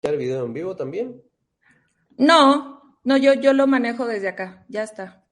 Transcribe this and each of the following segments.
¿El video en vivo también? No, yo lo manejo desde acá, ya está.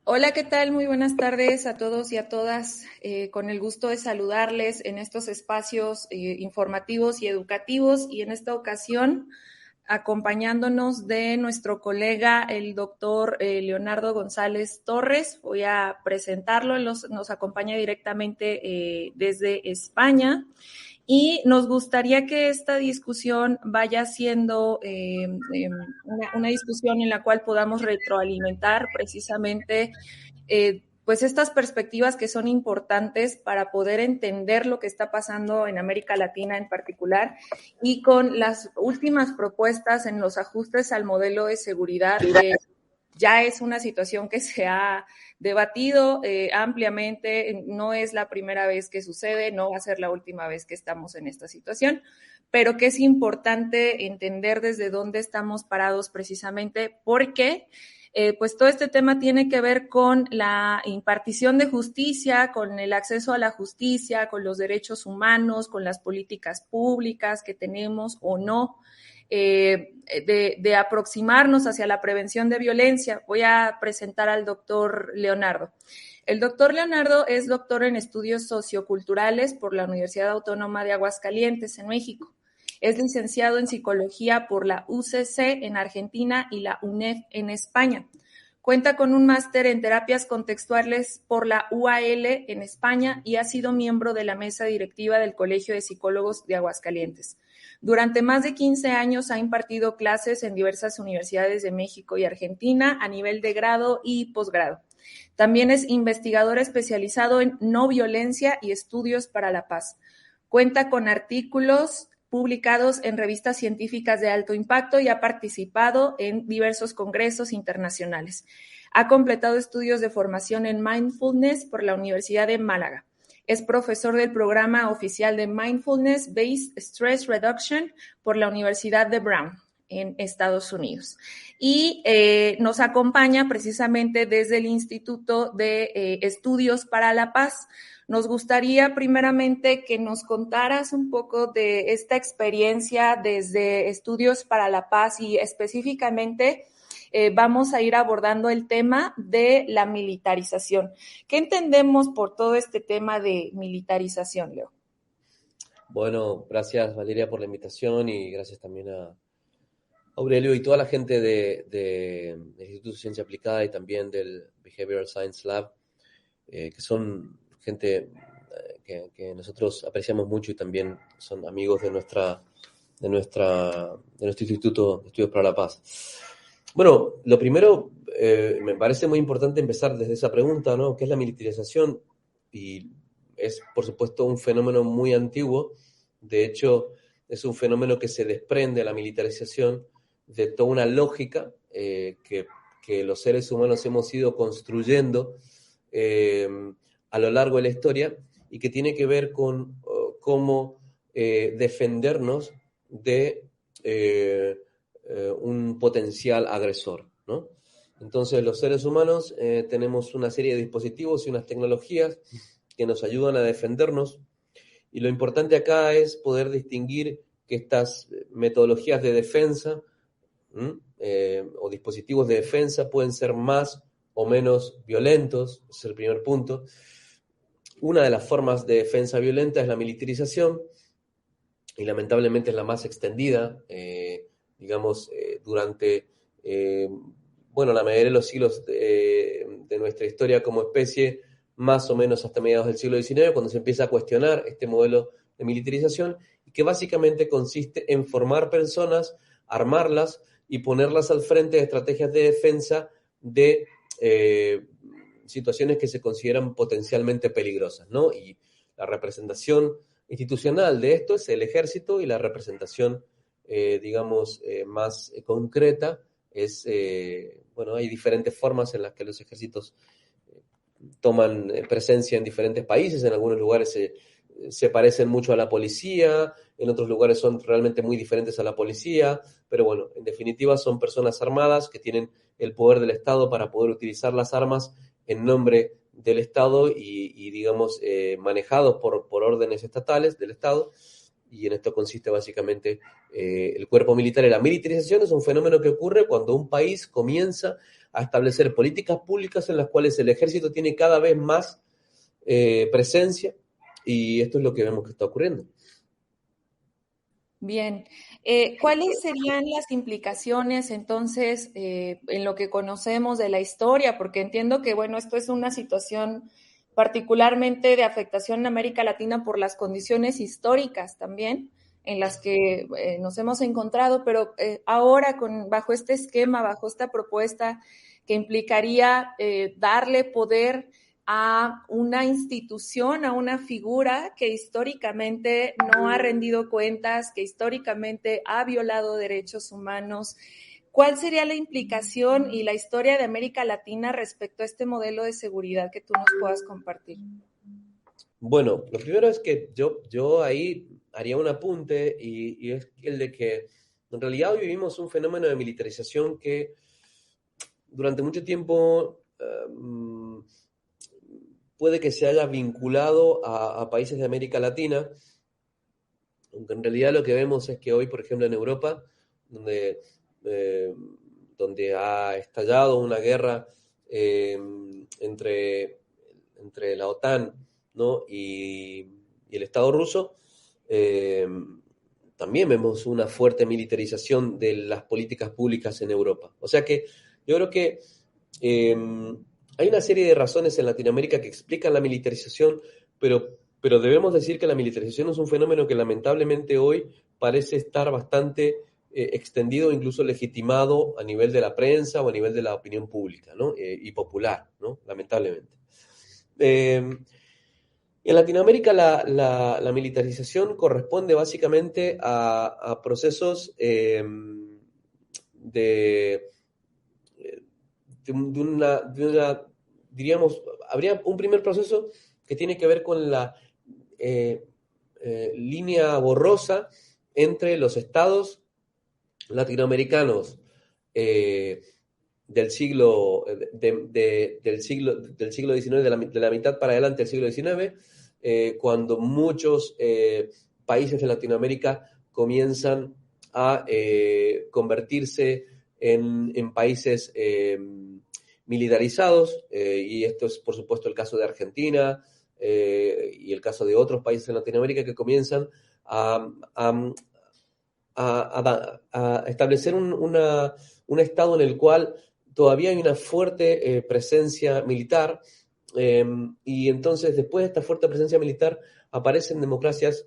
Hola, ¿qué tal? Muy buenas tardes a todos y a todas. Con el gusto de saludarles en estos espacios informativos y educativos y en esta ocasión acompañándonos de nuestro colega, el doctor Leonardo González Torres. Voy a presentarlo, nos acompaña directamente desde España. Y nos gustaría que esta discusión vaya siendo una discusión en la cual podamos retroalimentar precisamente pues estas perspectivas que son importantes para poder entender lo que está pasando en América Latina en particular y con las últimas propuestas en los ajustes al modelo de seguridad que ya es una situación que se ha debatido ampliamente, no es la primera vez que sucede, no va a ser la última vez que estamos en esta situación, pero que es importante entender desde dónde estamos parados precisamente porque pues todo este tema tiene que ver con la impartición de justicia, con el acceso a la justicia, con los derechos humanos, con las políticas públicas que tenemos o no. De aproximarnos hacia la prevención de violencia. Voy a presentar al doctor Leonardo. El doctor Leonardo es doctor en estudios socioculturales por la Universidad Autónoma de Aguascalientes, en México. Es licenciado en psicología por la UCC en Argentina y la UNED en España. Cuenta con un máster en terapias contextuales por la UAL en España y ha sido miembro de la mesa directiva del Colegio de Psicólogos de Aguascalientes. Durante más de 15 años ha impartido clases en diversas universidades de México y Argentina a nivel de grado y posgrado. También es investigador especializado en no violencia y estudios para la paz. Cuenta con artículos publicados en revistas científicas de alto impacto y ha participado en diversos congresos internacionales. Ha completado estudios de formación en mindfulness por la Universidad de Málaga. Es profesor del programa oficial de Mindfulness Based Stress Reduction por la Universidad de Brown en Estados Unidos. Y nos acompaña precisamente desde el Instituto de Estudios para la Paz. Nos gustaría primeramente que nos contaras un poco de esta experiencia desde Estudios para la Paz y específicamente vamos a ir abordando el tema de la militarización. ¿Qué entendemos por todo este tema de militarización, Leo? Bueno, gracias Valeria por la invitación y gracias también a Aurelio y toda la gente del Instituto de Ciencia Aplicada y también del Behavioral Science Lab, que son gente que nosotros apreciamos mucho y también son amigos de nuestro Instituto de Estudios para la Paz. Bueno, lo primero, me parece muy importante empezar desde esa pregunta, ¿no? ¿Qué es la militarización? Y es, por supuesto, un fenómeno muy antiguo. De hecho, es un fenómeno que se desprende a la militarización de toda una lógica que los seres humanos hemos ido construyendo a lo largo de la historia y que tiene que ver con cómo defendernos de un potencial agresor, ¿no? Entonces los seres humanos tenemos una serie de dispositivos y unas tecnologías que nos ayudan a defendernos y lo importante acá es poder distinguir que estas metodologías de defensa o dispositivos de defensa pueden ser más o menos violentos, ese es el primer punto. Una de las formas de defensa violenta es la militarización y lamentablemente es la más extendida, durante la mayoría de los siglos de nuestra historia como especie, más o menos hasta mediados del siglo XIX, cuando se empieza a cuestionar este modelo de militarización, y que básicamente consiste en formar personas, armarlas y ponerlas al frente de estrategias de defensa de situaciones que se consideran potencialmente peligrosas, ¿no? Y La representación institucional de esto es el ejército y la representación, digamos, más concreta es, bueno, hay diferentes formas en las que los ejércitos toman presencia en diferentes países. En algunos lugares se parecen mucho a la policía, en otros lugares son realmente muy diferentes a la policía, pero bueno, en definitiva son personas armadas que tienen el poder del Estado para poder utilizar las armas en nombre del Estado y digamos, manejados por órdenes estatales del Estado, y en esto consiste básicamente el cuerpo militar. Y la militarización es un fenómeno que ocurre cuando un país comienza a establecer políticas públicas en las cuales el ejército tiene cada vez más presencia, y esto es lo que vemos que está ocurriendo. Bien, ¿cuáles serían las implicaciones entonces en lo que conocemos de la historia? Porque entiendo que, bueno, esto es una situación particularmente de afectación en América Latina por las condiciones históricas también en las que nos hemos encontrado, pero ahora bajo este esquema, bajo esta propuesta que implicaría darle poder a una institución, a una figura que históricamente no ha rendido cuentas, que históricamente ha violado derechos humanos. ¿Cuál sería la implicación y la historia de América Latina respecto a este modelo de seguridad que tú nos puedas compartir? Bueno, lo primero es que yo ahí haría un apunte, y es el de que en realidad hoy vivimos un fenómeno de militarización que durante mucho tiempo puede que se haya vinculado a países de América Latina, aunque en realidad lo que vemos es que hoy, por ejemplo, en Europa, donde, eh, donde ha estallado una guerra eh, entre la OTAN, ¿no? y el Estado ruso, eh, también vemos una fuerte militarización de las políticas públicas en Europa. O sea que yo creo que eh, hay una serie de razones en Latinoamérica que explican la militarización, pero debemos decir que la militarización es un fenómeno que lamentablemente hoy parece estar bastante extendido, incluso legitimado a nivel de la prensa o a nivel de la opinión pública, ¿no? Y popular, ¿no? Lamentablemente. En Latinoamérica la militarización corresponde básicamente a procesos de, diríamos, habría un primer proceso que tiene que ver con la eh, línea borrosa entre los estados latinoamericanos eh, del siglo, del siglo XIX, de la mitad para adelante del siglo XIX, cuando muchos países de Latinoamérica comienzan a convertirse en países militarizados, y esto es por supuesto el caso de Argentina y el caso de otros países en Latinoamérica que comienzan a, a, a establecer un estado en el cual todavía hay una fuerte presencia militar, y entonces después de esta fuerte presencia militar aparecen democracias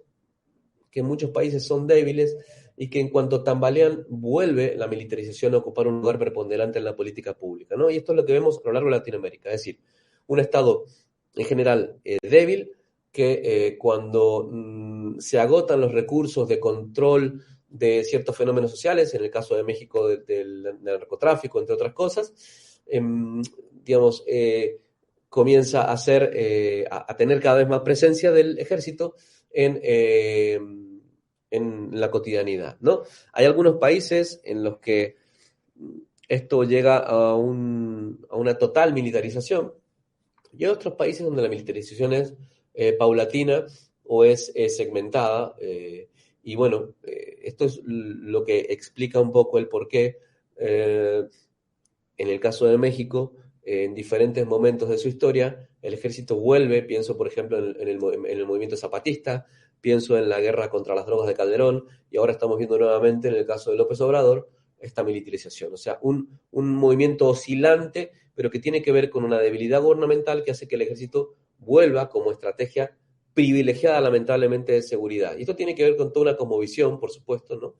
que en muchos países son débiles y que en cuanto tambalean vuelve la militarización a ocupar un lugar preponderante en la política pública, ¿no? Y esto es lo que vemos a lo largo de Latinoamérica, es decir, un Estado en general débil que cuando se agotan los recursos de control de ciertos fenómenos sociales, en el caso de México del narcotráfico, entre otras cosas, digamos, comienza a tener cada vez más presencia del ejército en la cotidianidad, ¿no? Hay algunos países en los que esto llega a una total militarización, y hay otros países donde la militarización es paulatina o es segmentada, y bueno, esto es lo que explica un poco el porqué, en el caso de México, en diferentes momentos de su historia, el ejército vuelve, pienso por ejemplo en el movimiento zapatista, pienso en la guerra contra las drogas de Calderón, y ahora estamos viendo nuevamente en el caso de López Obrador esta militarización. O sea, un movimiento oscilante, pero que tiene que ver con una debilidad gubernamental que hace que el ejército vuelva como estrategia privilegiada lamentablemente de seguridad. Y esto tiene que ver con toda una cosmovisión, por supuesto, ¿no?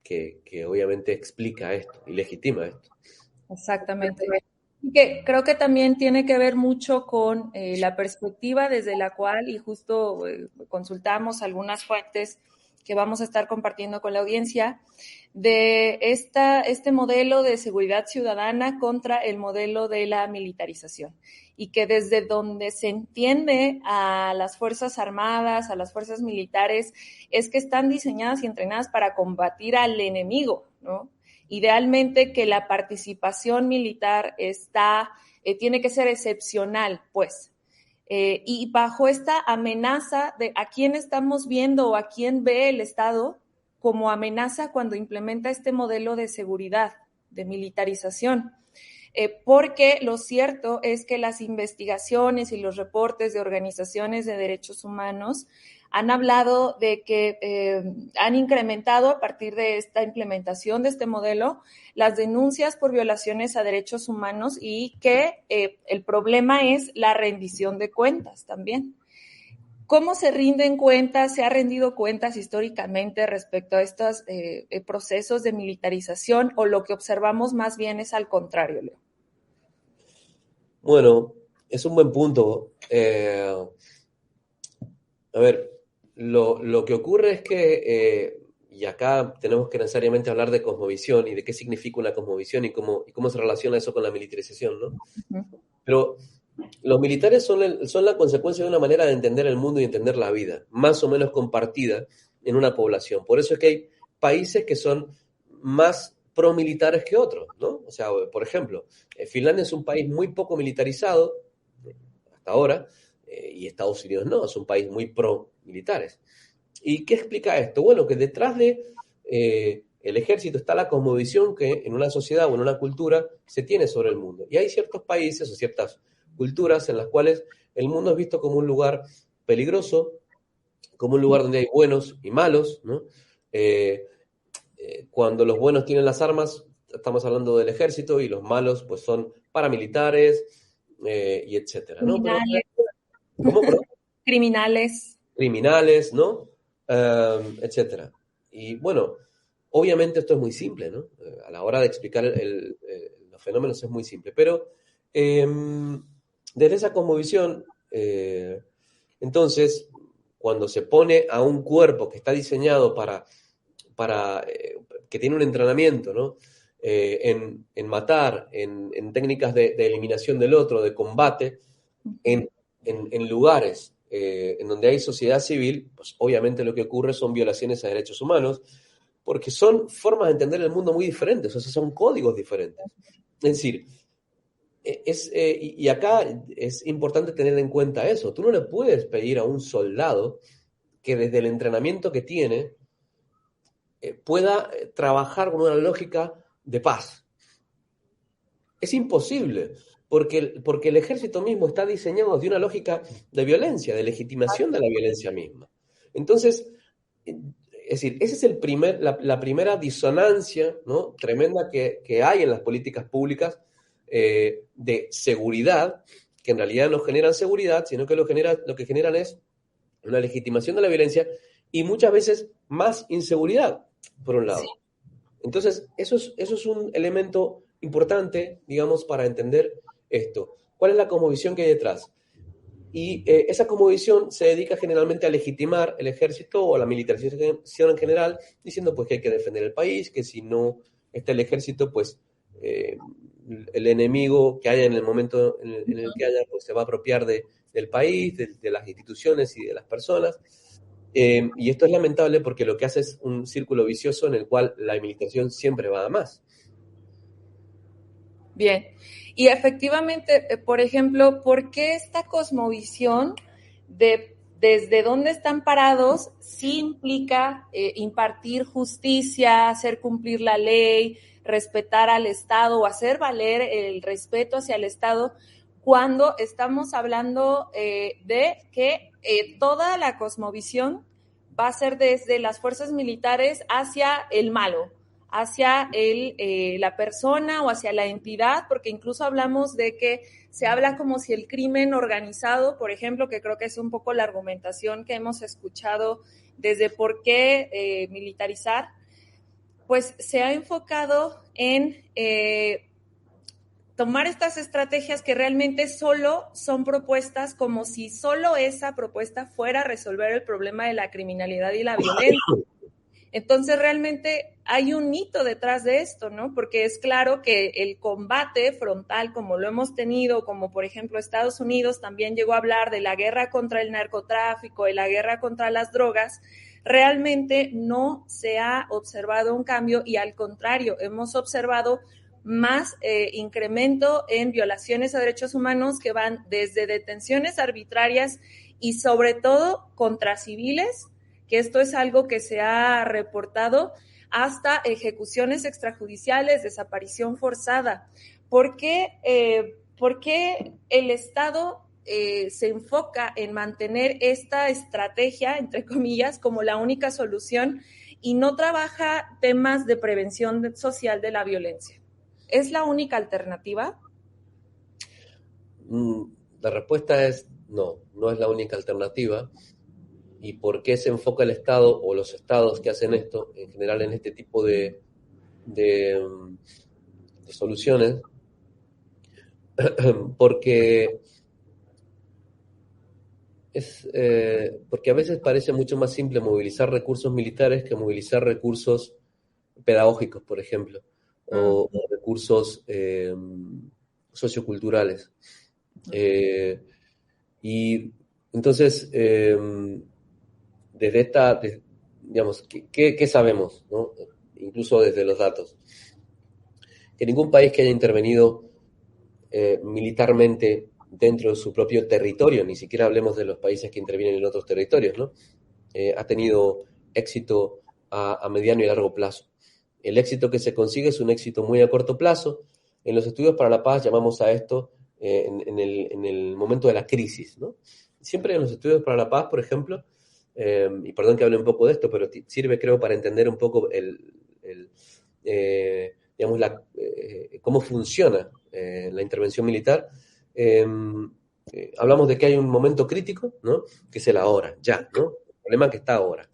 Que obviamente explica esto y legitima esto. Exactamente. Que creo que también tiene que ver mucho con la perspectiva desde la cual, y justo consultamos algunas fuentes que vamos a estar compartiendo con la audiencia, de este modelo de seguridad ciudadana contra el modelo de la militarización. Y que desde donde se entiende a las Fuerzas Armadas, a las fuerzas militares, es que están diseñadas y entrenadas para combatir al enemigo, ¿no? Idealmente que la participación militar tiene que ser excepcional, pues. Y bajo esta amenaza de a quién estamos viendo o a quién ve el Estado como amenaza cuando implementa este modelo de seguridad, de militarización. Porque lo cierto es que las investigaciones y los reportes de organizaciones de derechos humanos han hablado de que han incrementado a partir de esta implementación de este modelo las denuncias por violaciones a derechos humanos y que el problema es la rendición de cuentas también. ¿Cómo se rinden cuentas? ¿Se ha rendido cuentas históricamente respecto a estos procesos de militarización o lo que observamos más bien es al contrario, Leo? Bueno, es un buen punto. A ver, lo que ocurre es que, y acá tenemos que necesariamente hablar de cosmovisión y de qué significa una cosmovisión y cómo se relaciona eso con la militarización, ¿no? Uh-huh. Pero los militares son la consecuencia de una manera de entender el mundo y entender la vida, más o menos compartida en una población. Por eso es que hay países que son más pro-militares que otros, ¿no? O sea, por ejemplo, Finlandia es un país muy poco militarizado, hasta ahora, y Estados Unidos no, es un país muy pro-militares. ¿Y qué explica esto? Bueno, que detrás de el ejército está la cosmovisión que en una sociedad o en una cultura se tiene sobre el mundo. Y hay ciertos países o ciertas culturas en las cuales el mundo es visto como un lugar peligroso, como un lugar donde hay buenos y malos, ¿no? Cuando los buenos tienen las armas, estamos hablando del ejército, y los malos pues son paramilitares, y etcétera, ¿no? Pero, Criminales. ¿cómo, perdón? Criminales. Criminales, ¿no? Etcétera. Y bueno, obviamente esto es muy simple, ¿no? A la hora de explicar los fenómenos es muy simple, pero desde esa cosmovisión, entonces, cuando se pone a un cuerpo que está diseñado para que tiene un entrenamiento, ¿no? En matar, en técnicas de eliminación del otro, de combate, en lugares en donde hay sociedad civil, pues obviamente lo que ocurre son violaciones a derechos humanos, porque son formas de entender el mundo muy diferentes, o sea, son códigos diferentes. Es decir, y acá es importante tener en cuenta eso. Tú no le puedes pedir a un soldado que desde el entrenamiento que tiene pueda trabajar con una lógica de paz. Es imposible, porque el ejército mismo está diseñado de una lógica de violencia, de legitimación de la violencia misma. Entonces, es decir, esa es la primera disonancia, ¿no? Tremenda que hay en las políticas públicas de seguridad, que en realidad no generan seguridad, sino que lo que generan es una legitimación de la violencia y muchas veces más inseguridad, por un lado. Entonces, eso es un elemento importante, digamos, para entender esto. ¿Cuál es la cosmovisión que hay detrás? Y esa cosmovisión se dedica generalmente a legitimar el ejército o la militarización en general, diciendo pues que hay que defender el país, que si no está el ejército, pues el enemigo que haya en el momento en el que haya, pues se va a apropiar del país, de las instituciones y de las personas. Y esto es lamentable porque lo que hace es un círculo vicioso en el cual la militarización siempre va a más. Bien. Y efectivamente, por ejemplo, ¿por qué esta cosmovisión de desde dónde están parados sí implica impartir justicia, hacer cumplir la ley, respetar al Estado o hacer valer el respeto hacia el Estado, cuando estamos hablando de que toda la cosmovisión va a ser desde las fuerzas militares hacia el malo, hacia la persona o hacia la entidad, porque incluso hablamos de que se habla como si el crimen organizado, por ejemplo, que creo que es un poco la argumentación que hemos escuchado desde por qué militarizar, pues se ha enfocado en tomar estas estrategias que realmente solo son propuestas como si solo esa propuesta fuera a resolver el problema de la criminalidad y la violencia. Entonces, realmente hay un mito detrás de esto, ¿no? Porque es claro que el combate frontal, como lo hemos tenido, como por ejemplo Estados Unidos también llegó a hablar de la guerra contra el narcotráfico, de la guerra contra las drogas, realmente no se ha observado un cambio y al contrario, hemos observado más incremento en violaciones a derechos humanos que van desde detenciones arbitrarias y sobre todo contra civiles, que esto es algo que se ha reportado, hasta ejecuciones extrajudiciales, desaparición forzada. ¿Por qué el Estado se enfoca en mantener esta estrategia, entre comillas, como la única solución y no trabaja temas de prevención social de la violencia? ¿Es la única alternativa? La respuesta es no, no es la única alternativa. ¿Y por qué se enfoca el Estado o los estados que hacen esto, en general en este tipo de soluciones? Porque porque a veces parece mucho más simple movilizar recursos militares que movilizar recursos pedagógicos, por ejemplo, o recursos socioculturales. Y entonces, digamos, ¿qué sabemos, ¿no? Incluso desde los datos? Que ningún país que haya intervenido militarmente dentro de su propio territorio, ni siquiera hablemos de los países que intervienen en otros territorios, ¿no? Ha tenido éxito a mediano y largo plazo. El éxito que se consigue es un éxito muy a corto plazo. En los estudios para la paz llamamos a esto en el momento de la crisis, ¿no? Siempre en los estudios para la paz, por ejemplo, y perdón que hable un poco de esto, pero sirve, creo, para entender un poco digamos, cómo funciona la intervención militar. Hablamos de que hay un momento crítico, ¿no? Que es el ahora, ya, ¿no? El problema que está ahora.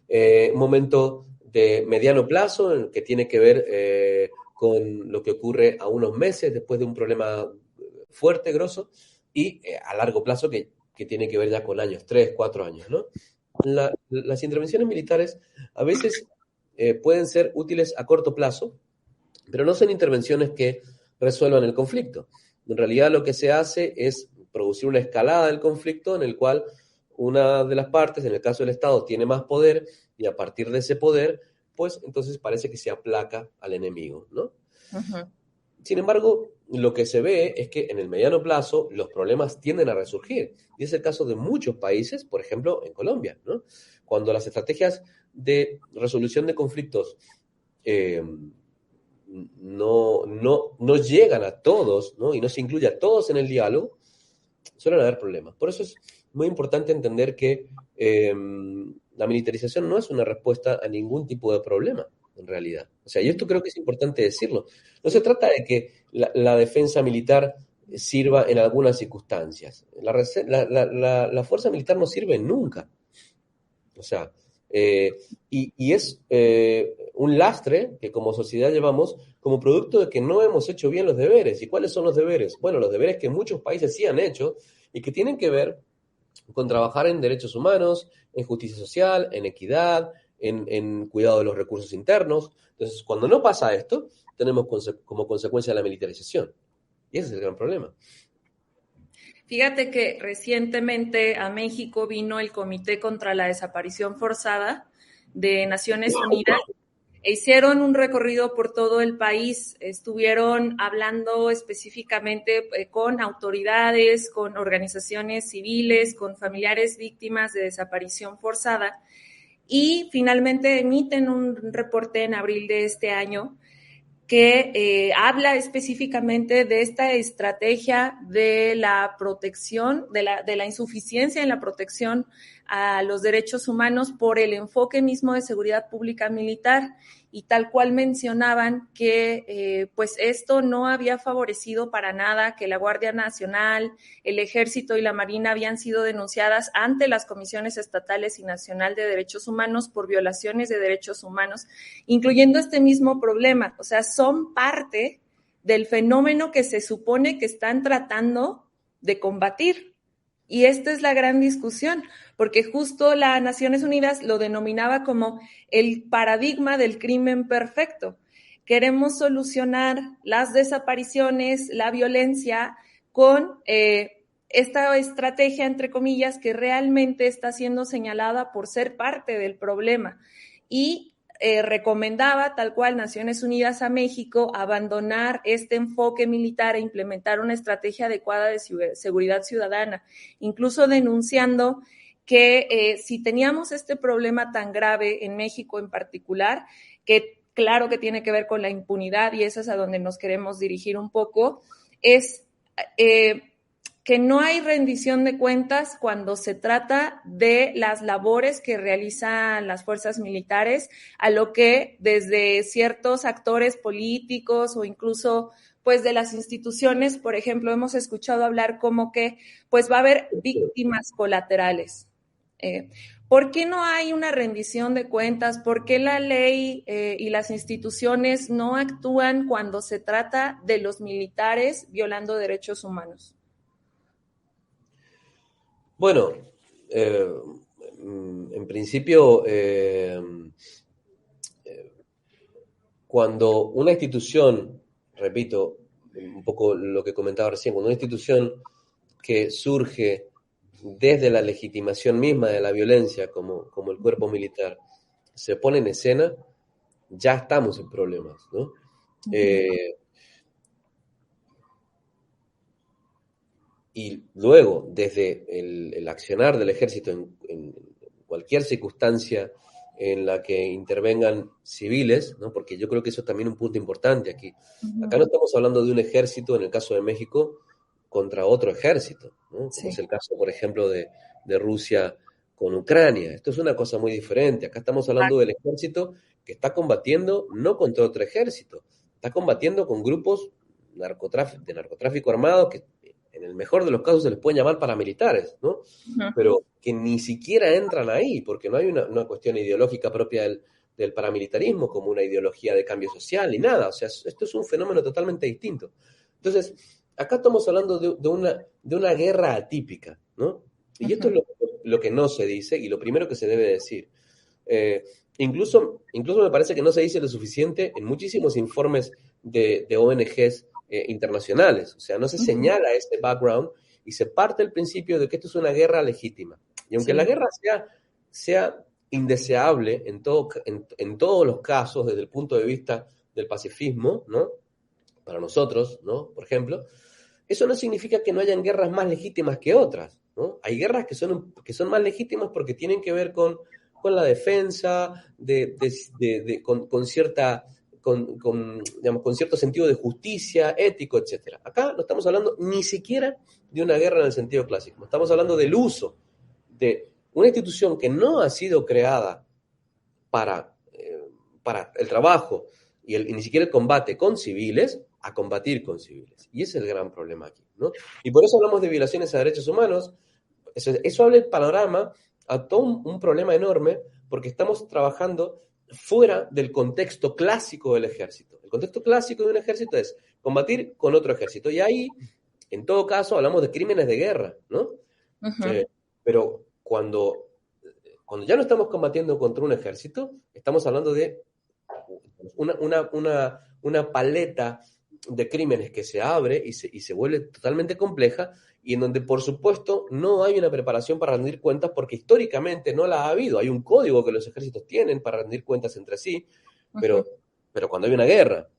Un momento de mediano plazo, en el que tiene que ver con lo que ocurre a unos meses después de un problema fuerte, grosso, y a largo plazo que tiene que ver ya con años, 3, 4 años, ¿no? Las intervenciones militares a veces pueden ser útiles a corto plazo, pero no son intervenciones que resuelvan el conflicto. En realidad lo que se hace es producir una escalada del conflicto en el cual una de las partes, en el caso del Estado, tiene más poder y a partir de ese poder, pues entonces parece que se aplaca al enemigo, ¿no? Uh-huh. Sin embargo, lo que se ve es que en el mediano plazo los problemas tienden a resurgir. Y es el caso de muchos países, por ejemplo, en Colombia, ¿no? Cuando las estrategias de resolución de conflictos no llegan a todos, ¿no? Y no se incluye a todos en el diálogo, suelen haber problemas. Por eso es muy importante entender que la militarización no es una respuesta a ningún tipo de problema, en realidad. O sea, y esto creo que es importante decirlo. No se trata de que la defensa militar sirva en algunas circunstancias. La fuerza militar no sirve nunca. O sea, y es un lastre que como sociedad llevamos como producto de que no hemos hecho bien los deberes. ¿Y cuáles son los deberes? Bueno, los deberes que muchos países sí han hecho y que tienen que ver con trabajar en derechos humanos, en justicia social, en equidad, en cuidado de los recursos internos. Entonces, cuando no pasa esto, tenemos como consecuencia la militarización. Y ese es el gran problema. Fíjate que recientemente a México vino el Comité contra la Desaparición Forzada de Naciones Unidas e hicieron un recorrido por todo el país. Estuvieron hablando específicamente con autoridades, con organizaciones civiles, con familiares víctimas de desaparición forzada y finalmente emiten un reporte en abril de este año que habla específicamente de esta estrategia de la protección, de la insuficiencia en la protección a los derechos humanos por el enfoque mismo de seguridad pública militar y tal cual mencionaban que pues esto no había favorecido para nada, que la Guardia Nacional, el Ejército y la Marina habían sido denunciadas ante las Comisiones Estatales y Nacional de Derechos Humanos por violaciones de derechos humanos, incluyendo este mismo problema. O sea, son parte del fenómeno que se supone que están tratando de combatir. Y esta es la gran discusión, porque justo las Naciones Unidas lo denominaba como el paradigma del crimen perfecto. Queremos solucionar las desapariciones, la violencia con esta estrategia, entre comillas, que realmente está siendo señalada por ser parte del problema. Y recomendaba, tal cual, Naciones Unidas a México, abandonar este enfoque militar e implementar una estrategia adecuada de seguridad ciudadana, incluso denunciando que si teníamos este problema tan grave en México en particular, que claro que tiene que ver con la impunidad, y eso es a donde nos queremos dirigir un poco, es que no hay rendición de cuentas cuando se trata de las labores que realizan las fuerzas militares, a lo que desde ciertos actores políticos o incluso pues de las instituciones, por ejemplo, hemos escuchado hablar como que pues va a haber víctimas colaterales. ¿Por qué no hay una rendición de cuentas? ¿Por qué la ley y las instituciones no actúan cuando se trata de los militares violando derechos humanos? Bueno, en principio, cuando una institución, repito, un poco lo que comentaba recién, cuando una institución que surge desde la legitimación misma de la violencia, como el cuerpo militar, se pone en escena, ya estamos en problemas, ¿no? Y luego, desde el accionar del ejército en cualquier circunstancia en la que intervengan civiles, ¿no? Porque yo creo que eso es también un punto importante aquí. Acá no estamos hablando de un ejército, en el caso de México, contra otro ejército, ¿no? Como Sí. es el caso, por ejemplo, de Rusia con Ucrania. Esto es una cosa muy diferente. Acá estamos hablando del ejército que está combatiendo no contra otro ejército, está combatiendo con grupos de narcotráfico armado que en el mejor de los casos se les pueden llamar paramilitares, ¿no? Pero que ni siquiera entran ahí, porque no hay una cuestión ideológica propia del paramilitarismo como una ideología de cambio social ni nada. O sea, esto es un fenómeno totalmente distinto. Entonces, acá estamos hablando de una guerra atípica, ¿no? Y esto es lo que no se dice y lo primero que se debe decir. Incluso me parece que no se dice lo suficiente en muchísimos informes de ONGs internacionales. O sea, no se señala este background y se parte del principio de que esto es una guerra legítima. Y aunque la guerra sea indeseable en todos los casos desde el punto de vista del pacifismo, ¿no? Para nosotros, ¿no? Por ejemplo, eso no significa que no hayan guerras más legítimas que otras, ¿no? Hay guerras que son más legítimas porque tienen que ver con la defensa, con cierto sentido de justicia, ético, etc. Acá no estamos hablando ni siquiera de una guerra en el sentido clásico. Estamos hablando del uso de una institución que no ha sido creada para el trabajo y ni siquiera el combate con civiles, a combatir con civiles. Y ese es el gran problema aquí, ¿no? Y por eso hablamos de violaciones a derechos humanos. Eso abre el panorama a todo un problema enorme, porque estamos trabajando fuera del contexto clásico del ejército. El contexto clásico de un ejército es combatir con otro ejército. Y ahí, en todo caso, hablamos de crímenes de guerra, ¿no? Pero cuando ya no estamos combatiendo contra un ejército, estamos hablando de una paleta de crímenes que se abre y se vuelve totalmente compleja, y en donde, por supuesto, no hay una preparación para rendir cuentas, porque históricamente no la ha habido. Hay un código que los ejércitos tienen para rendir cuentas entre sí, pero cuando hay una guerra,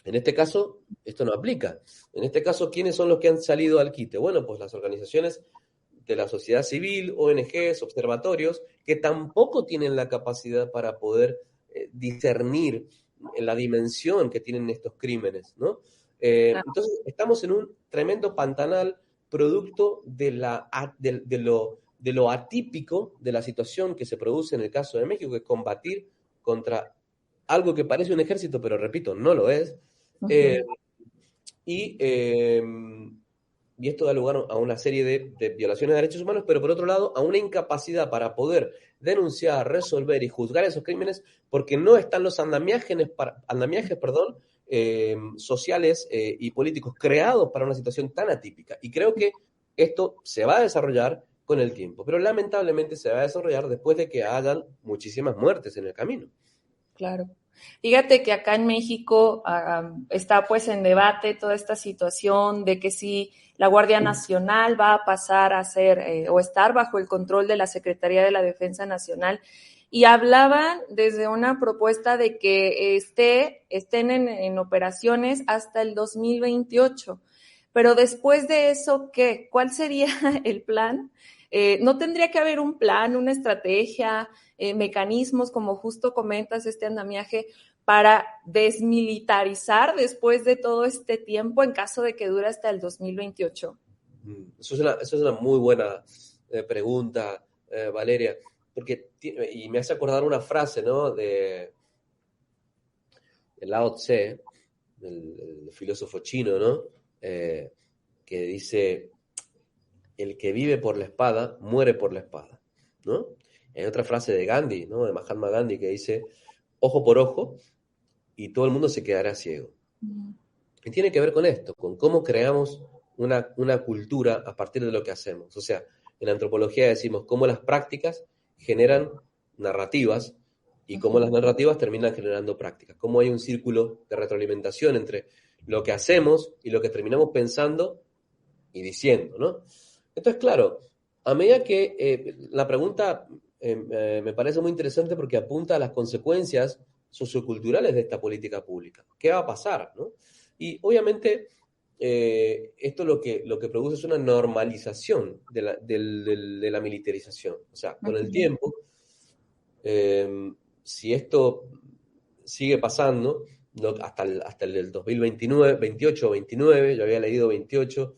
en este caso, esto no aplica. En este caso, ¿quiénes son los que han salido al quite? Bueno, pues las organizaciones de la sociedad civil, ONGs, observatorios, que tampoco tienen la capacidad para poder discernir la dimensión que tienen estos crímenes, ¿no? Entonces, estamos en un tremendo pantanal producto de lo atípico de la situación que se produce en el caso de México, que es combatir contra algo que parece un ejército, pero repito, no lo es. Y esto da lugar a una serie de violaciones de derechos humanos, pero por otro lado, a una incapacidad para poder denunciar, resolver y juzgar esos crímenes, porque no están los andamiajes, sociales y políticos creados para una situación tan atípica. Y creo que esto se va a desarrollar con el tiempo, pero lamentablemente se va a desarrollar después de que hayan muchísimas muertes en el camino. Claro. Fíjate que acá en México está pues en debate toda esta situación de que si la Guardia Nacional va a pasar a ser o estar bajo el control de la Secretaría de la Defensa Nacional, y hablaban desde una propuesta de que estén en operaciones hasta el 2028. Pero después de eso, ¿qué? ¿Cuál sería el plan? ¿No tendría que haber un plan, una estrategia, mecanismos, como justo comentas, este andamiaje, para desmilitarizar después de todo este tiempo en caso de que dure hasta el 2028? Eso es una muy buena pregunta, Valeria, porque y me hace acordar una frase, ¿no? de Lao Tse, el filósofo chino, ¿no? Que dice: el que vive por la espada, muere por la espada, ¿no? Hay otra frase de Gandhi, ¿no? De Mahatma Gandhi, que dice: ojo por ojo, y todo el mundo se quedará ciego. Y tiene que ver con esto, con cómo creamos una cultura a partir de lo que hacemos. O sea, en antropología decimos cómo las prácticas generan narrativas y cómo las narrativas terminan generando prácticas. Cómo hay un círculo de retroalimentación entre lo que hacemos y lo que terminamos pensando y diciendo, ¿no? Entonces, claro, a medida que la pregunta me parece muy interesante porque apunta a las consecuencias socioculturales de esta política pública. ¿Qué va a pasar, no? Y obviamente esto lo que produce es una normalización de la militarización. O sea, con el tiempo, si esto sigue pasando, hasta el 2029, 28 o 29, yo había leído 28,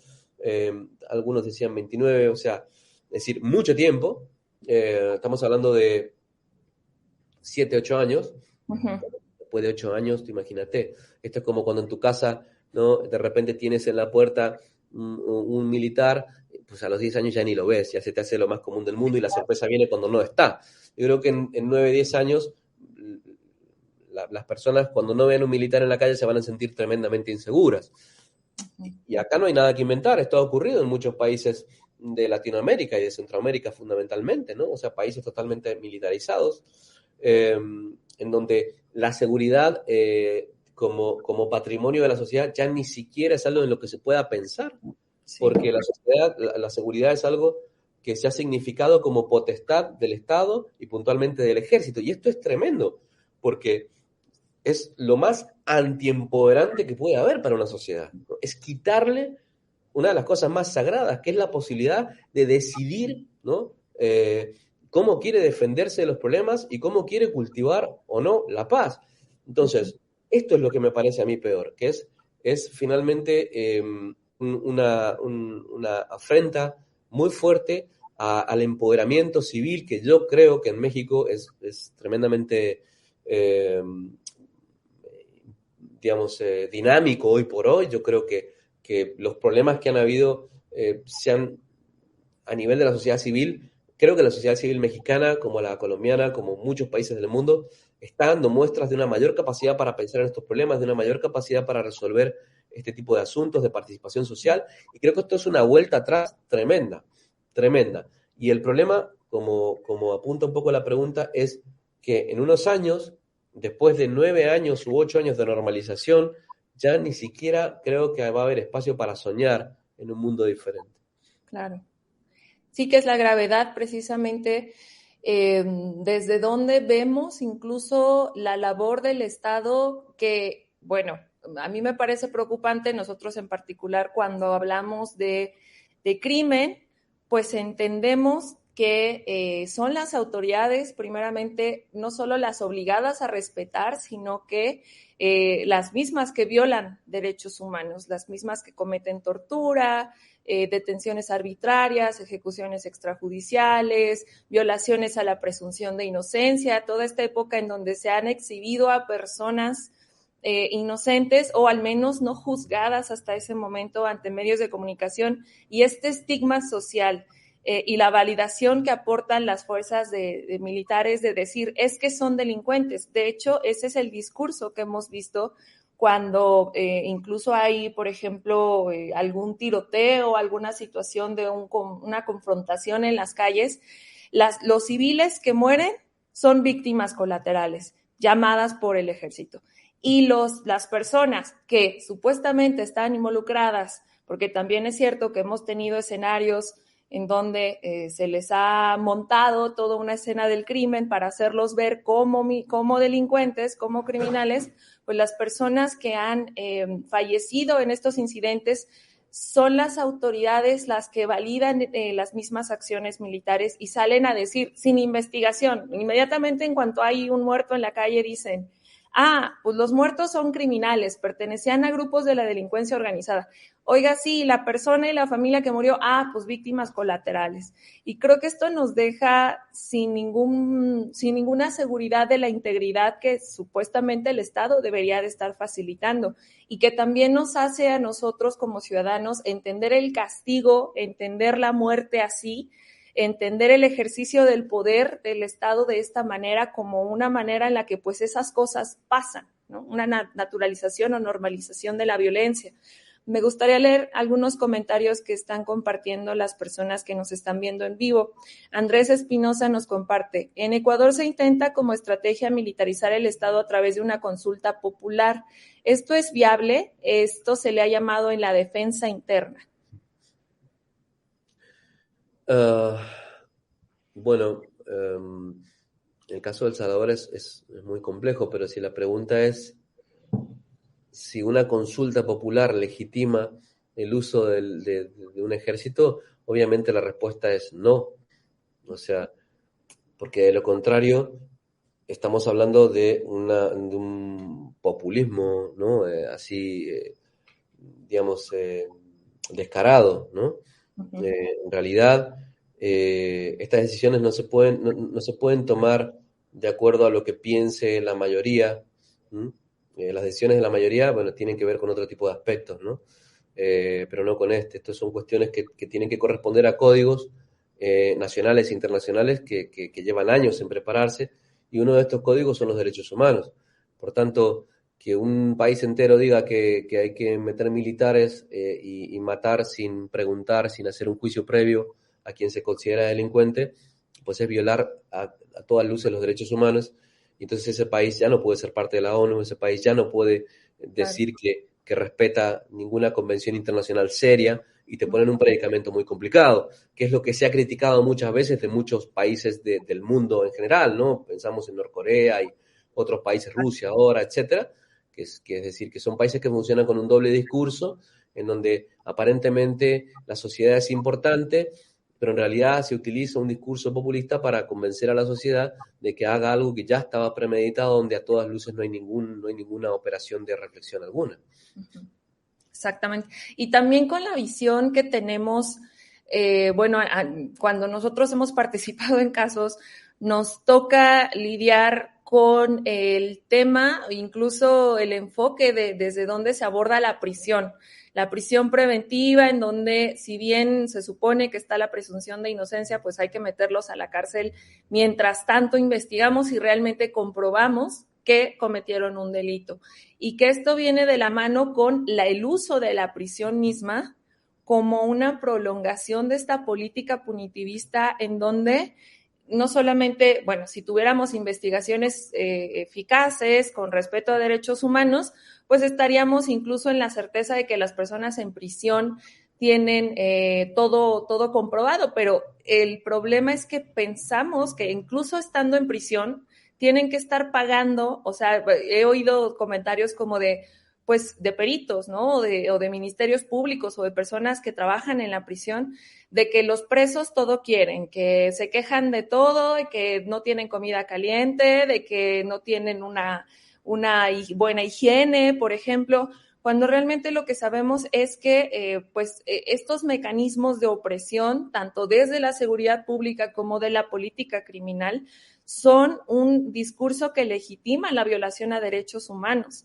algunos decían 29, o sea, es decir, mucho tiempo, estamos hablando de 7, 8 años. Después de 8 años, tú imagínate, esto es como cuando en tu casa, ¿no? De repente tienes en la puerta un militar, pues a los 10 años ya ni lo ves, ya se te hace lo más común del mundo y la sorpresa viene cuando no está. Yo creo que en 9, 10 años las personas cuando no ven un militar en la calle se van a sentir tremendamente inseguras. Y acá no hay nada que inventar, esto ha ocurrido en muchos países de Latinoamérica y de Centroamérica fundamentalmente, ¿no? O sea, países totalmente militarizados, en donde la seguridad como patrimonio de la sociedad ya ni siquiera es algo en lo que se pueda pensar, sí. Porque la seguridad es algo que se ha significado como potestad del Estado y puntualmente del ejército. Y esto es tremendo, porque es lo más antiempoderante que puede haber para una sociedad, ¿no? Es quitarle una de las cosas más sagradas, que es la posibilidad de decidir, ¿no? Cómo quiere defenderse de los problemas y cómo quiere cultivar o no la paz. Entonces, esto es lo que me parece a mí peor, que es finalmente una afrenta muy fuerte al empoderamiento civil, que yo creo que en México es tremendamente, digamos, dinámico hoy por hoy. Yo creo que los problemas que han habido a nivel de la sociedad civil, creo que la sociedad civil mexicana, como la colombiana, como muchos países del mundo, está dando muestras de una mayor capacidad para pensar en estos problemas, de una mayor capacidad para resolver este tipo de asuntos de participación social, y creo que esto es una vuelta atrás tremenda, tremenda. Y el problema, como apunta un poco la pregunta, es que en unos años, después de 9 años u 8 años de normalización, ya ni siquiera creo que va a haber espacio para soñar en un mundo diferente. Claro. Sí que es la gravedad precisamente desde donde vemos incluso la labor del Estado que, bueno, a mí me parece preocupante, nosotros en particular cuando hablamos de crimen, pues entendemos que son las autoridades, primeramente, no solo las obligadas a respetar, sino que las mismas que violan derechos humanos, las mismas que cometen tortura, detenciones arbitrarias, ejecuciones extrajudiciales, violaciones a la presunción de inocencia, toda esta época en donde se han exhibido a personas inocentes o al menos no juzgadas hasta ese momento ante medios de comunicación, y este estigma social y la validación que aportan las fuerzas de militares de decir es que son delincuentes. De hecho, ese es el discurso que hemos visto cuando incluso hay, por ejemplo, algún tiroteo, alguna situación de una confrontación en las calles, los civiles que mueren son víctimas colaterales, llamadas por el ejército. Y las personas que supuestamente están involucradas, porque también es cierto que hemos tenido escenarios en donde se les ha montado toda una escena del crimen para hacerlos ver como delincuentes, como criminales, pues las personas que han fallecido en estos incidentes son las autoridades las que validan las mismas acciones militares y salen a decir, sin investigación, inmediatamente en cuanto hay un muerto en la calle dicen, pues los muertos son criminales, pertenecían a grupos de la delincuencia organizada. Oiga, sí, la persona y la familia que murió, pues víctimas colaterales. Y creo que esto nos deja sin ninguna seguridad de la integridad que supuestamente el Estado debería de estar facilitando y que también nos hace a nosotros como ciudadanos entender el castigo, entender la muerte así, entender el ejercicio del poder del Estado de esta manera como una manera en la que pues esas cosas pasan, ¿no? Una naturalización o normalización de la violencia. Me gustaría leer algunos comentarios que están compartiendo las personas que nos están viendo en vivo. Andrés Espinosa nos comparte, en Ecuador se intenta como estrategia militarizar el Estado a través de una consulta popular. ¿Esto es viable? Esto se le ha llamado en la defensa interna. Bueno, el caso de El Salvador es muy complejo, pero si la pregunta es si una consulta popular legitima el uso de un ejército, obviamente la respuesta es no. O sea, porque de lo contrario estamos hablando de un populismo, ¿no? Así, digamos, descarado, ¿no? Uh-huh. En realidad, estas decisiones no se pueden tomar de acuerdo a lo que piense la mayoría. Las decisiones de la mayoría, bueno, tienen que ver con otro tipo de aspectos, ¿no? Pero no con este. Estas son cuestiones que tienen que corresponder a códigos nacionales e internacionales que llevan años en prepararse, y uno de estos códigos son los derechos humanos. Por tanto, que un país entero diga que hay que meter militares y matar sin preguntar, sin hacer un juicio previo a quien se considera delincuente, pues es violar a todas luces los derechos humanos. Y entonces ese país ya no puede ser parte de la ONU, ese país ya no puede decir que respeta ninguna convención internacional seria, y te ponen un predicamento muy complicado, que es lo que se ha criticado muchas veces de muchos países del mundo en general, ¿no? Pensamos en Norcorea y otros países, Rusia ahora, etcétera, que es decir, que son países que funcionan con un doble discurso, en donde aparentemente la sociedad es importante, pero en realidad se utiliza un discurso populista para convencer a la sociedad de que haga algo que ya estaba premeditado, donde a todas luces no hay ninguna operación de reflexión alguna. Exactamente. Y también con la visión que tenemos, cuando nosotros hemos participado en casos, nos toca lidiar con el tema, incluso el enfoque desde donde se aborda la prisión preventiva, en donde si bien se supone que está la presunción de inocencia, pues hay que meterlos a la cárcel. Mientras tanto, investigamos y realmente comprobamos que cometieron un delito. Y que esto viene de la mano con el uso de la prisión misma como una prolongación de esta política punitivista en donde no solamente, si tuviéramos investigaciones eficaces con respeto a derechos humanos, pues estaríamos incluso en la certeza de que las personas en prisión tienen todo comprobado, pero el problema es que pensamos que incluso estando en prisión tienen que estar pagando, o sea, he oído comentarios como de peritos, ¿no? O de ministerios públicos o de personas que trabajan en la prisión, de que los presos todo quieren, que se quejan de todo, de que no tienen comida caliente, de que no tienen una buena higiene, por ejemplo, cuando realmente lo que sabemos es que estos mecanismos de opresión, tanto desde la seguridad pública como de la política criminal, son un discurso que legitima la violación a derechos humanos.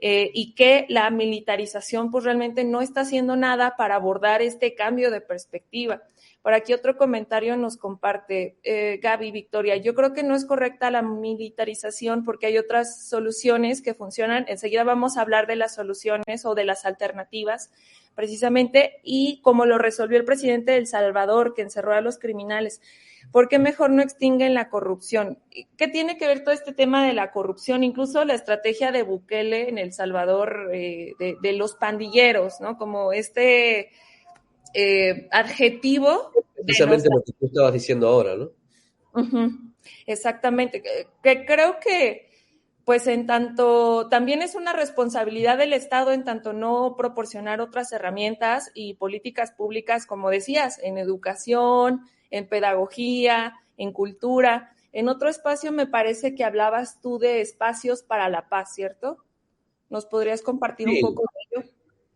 Y que la militarización pues realmente no está haciendo nada para abordar este cambio de perspectiva. Por aquí otro comentario nos comparte Gaby Victoria. Yo creo que no es correcta la militarización porque hay otras soluciones que funcionan. Enseguida vamos a hablar de las soluciones o de las alternativas, precisamente, y como lo resolvió el presidente de El Salvador, que encerró a los criminales. ¿Por qué mejor no extinguen la corrupción? ¿Qué tiene que ver todo este tema de la corrupción? Incluso la estrategia de Bukele en El Salvador, de los pandilleros, ¿no? Como adjetivo. Precisamente lo que tú estabas diciendo ahora, ¿no? Exactamente. Que creo que, pues en tanto, también es una responsabilidad del Estado en tanto no proporcionar otras herramientas y políticas públicas, como decías, en educación, en pedagogía, en cultura. En otro espacio me parece que hablabas tú de espacios para la paz, ¿cierto? ¿Nos podrías compartir un poco de ello?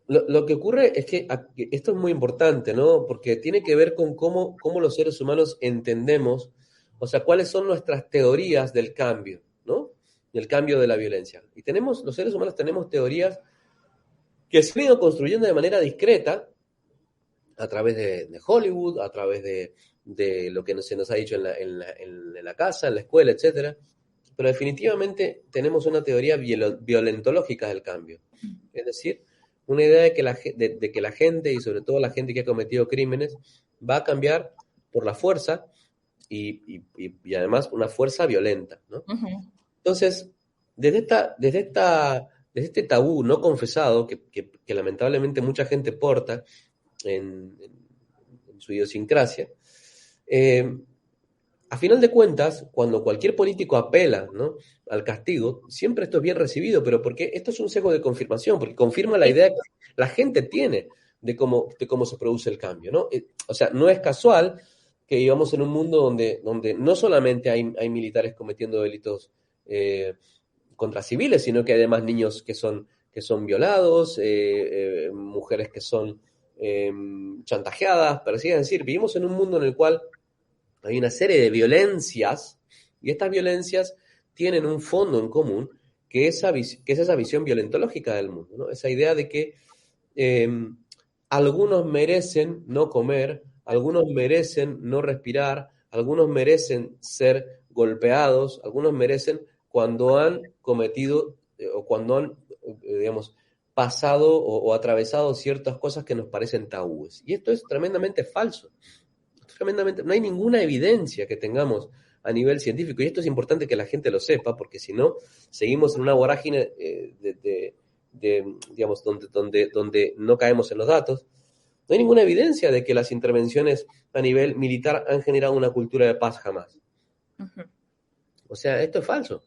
Lo que ocurre es que esto es muy importante, ¿no? Porque tiene que ver con cómo los seres humanos entendemos, o sea, cuáles son nuestras teorías del cambio, ¿no? Del cambio de la violencia. Y los seres humanos tenemos teorías que se han ido construyendo de manera discreta a través de Hollywood, a través de lo que se nos ha dicho en la casa, en la escuela, etcétera. Pero definitivamente tenemos una teoría violentológica del cambio. Es decir, una idea de que la gente, y sobre todo la gente que ha cometido crímenes, va a cambiar por la fuerza y además una fuerza violenta, ¿no? Uh-huh. Entonces, desde este tabú no confesado que lamentablemente mucha gente porta en su idiosincrasia, a final de cuentas, cuando cualquier político apela, ¿no?, al castigo, siempre esto es bien recibido, pero porque esto es un sesgo de confirmación, porque confirma la idea que la gente tiene de cómo se produce el cambio, ¿no? O sea, no es casual que vivamos en un mundo donde no solamente hay militares cometiendo delitos contra civiles, sino que hay además niños que son violados, mujeres que son chantajeadas, pero sí, es decir, vivimos en un mundo en el cual hay una serie de violencias, y estas violencias tienen un fondo en común, que es esa visión violentológica del mundo, ¿no? Esa idea de que algunos merecen no comer, algunos merecen no respirar, algunos merecen ser golpeados, algunos merecen cuando han cometido o cuando han, digamos, pasado o atravesado ciertas cosas que nos parecen tabúes. Y esto es tremendamente falso. No hay ninguna evidencia que tengamos a nivel científico, y esto es importante que la gente lo sepa, porque si no, seguimos en una vorágine digamos, donde no caemos en los datos. No hay ninguna evidencia de que las intervenciones a nivel militar han generado una cultura de paz jamás. Uh-huh. O sea, esto es falso.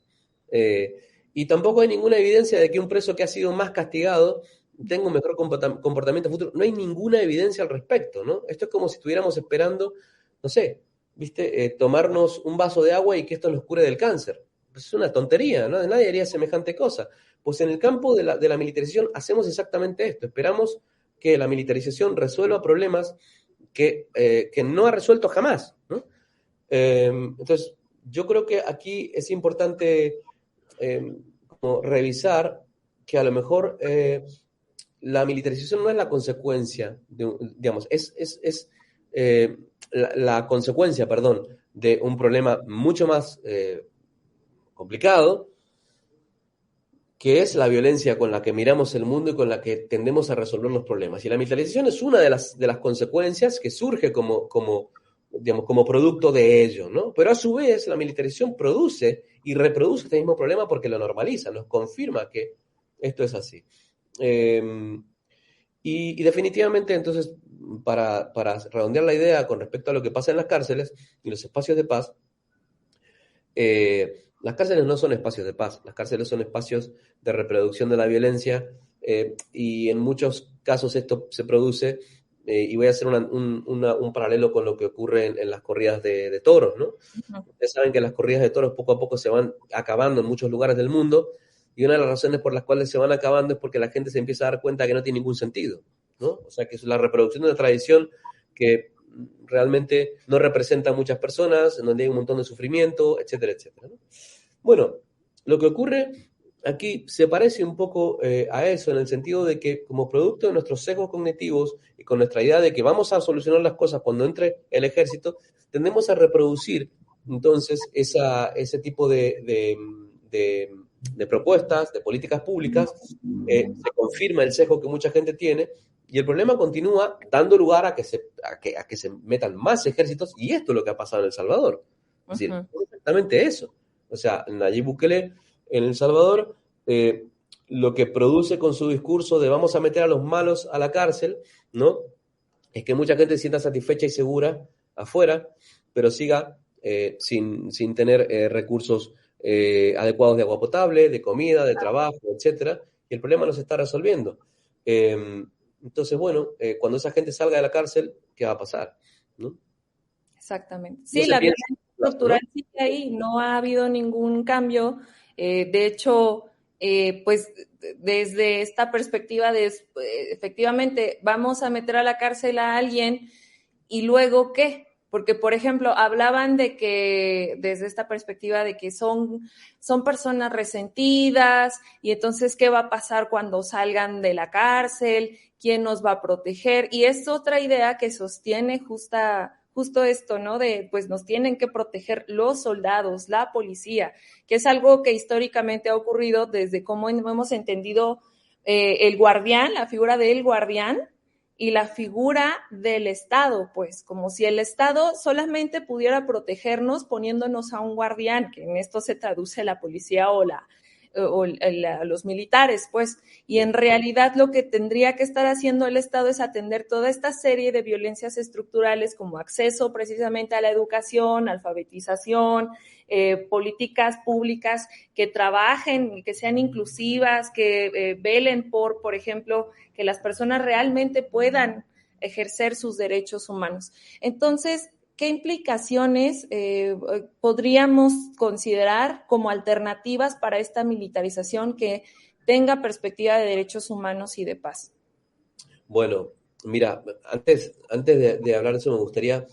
Y tampoco hay ninguna evidencia de que un preso que ha sido más castigado tenga un mejor comportamiento futuro. No hay ninguna evidencia al respecto, ¿no? Esto es como si estuviéramos esperando, no sé, ¿viste? Tomarnos un vaso de agua y que esto nos cure del cáncer. Pues es una tontería, ¿no? Nadie haría semejante cosa. Pues en el campo de la militarización hacemos exactamente esto. Esperamos que la militarización resuelva problemas que no ha resuelto jamás, ¿no? Entonces, yo creo que aquí es importante como revisar que a lo mejor la militarización no es la consecuencia, digamos, es la consecuencia, perdón, de un problema mucho más complicado, que es la violencia con la que miramos el mundo y con la que tendemos a resolver los problemas. Y la militarización es una de las consecuencias que surge como producto de ello, ¿no? Pero a su vez la militarización produce y reproduce este mismo problema porque lo normaliza, nos confirma que esto es así. Y definitivamente, entonces, para redondear la idea con respecto a lo que pasa en las cárceles y los espacios de paz, las cárceles no son espacios de paz, las cárceles son espacios de reproducción de la violencia, y en muchos casos esto se produce, y voy a hacer un paralelo con lo que ocurre en las corridas de toros, ¿no? Uh-huh. Ustedes saben que las corridas de toros poco a poco se van acabando en muchos lugares del mundo, y una de las razones por las cuales se van acabando es porque la gente se empieza a dar cuenta que no tiene ningún sentido, ¿no? O sea, que es la reproducción de una tradición que realmente no representa a muchas personas, en donde hay un montón de sufrimiento, etcétera, etcétera, ¿no? Bueno, lo que ocurre aquí se parece un poco a eso, en el sentido de que como producto de nuestros sesgos cognitivos y con nuestra idea de que vamos a solucionar las cosas cuando entre el ejército, tendemos a reproducir entonces ese tipo de, de propuestas, de políticas públicas, se confirma el sesgo que mucha gente tiene y el problema continúa dando lugar a que se metan más ejércitos y esto es lo que ha pasado en El Salvador. Es decir, exactamente eso. O sea, Nayib Bukele en El Salvador, lo que produce con su discurso de vamos a meter a los malos a la cárcel, ¿no? Es que mucha gente se sienta satisfecha y segura afuera, pero siga sin tener recursos adecuados de agua potable, de comida, de trabajo, etcétera, y el problema no se está resolviendo. Entonces, bueno, cuando esa gente salga de la cárcel, ¿qué va a pasar? ¿No? Exactamente. Sí, No se la piensa, violencia ¿no? estructural sigue ahí, no ha habido ningún cambio. De hecho, pues desde esta perspectiva de efectivamente vamos a meter a la cárcel a alguien y luego qué, porque por ejemplo hablaban de que desde esta perspectiva de que son personas resentidas y entonces qué va a pasar cuando salgan de la cárcel, quién nos va a proteger, y es otra idea que sostiene justo esto, ¿no? De pues nos tienen que proteger los soldados, la policía, que es algo que históricamente ha ocurrido desde cómo hemos entendido el guardián, la figura del guardián y la figura del Estado, pues como si el Estado solamente pudiera protegernos poniéndonos a un guardián, que en esto se traduce la policía o los militares, pues, y en realidad lo que tendría que estar haciendo el Estado es atender toda esta serie de violencias estructurales como acceso precisamente a la educación, alfabetización, políticas públicas que trabajen, que sean inclusivas, que velen por ejemplo, que las personas realmente puedan ejercer sus derechos humanos. Entonces, ¿qué implicaciones podríamos considerar como alternativas para esta militarización que tenga perspectiva de derechos humanos y de paz? Bueno, mira, antes de hablar de eso me gustaría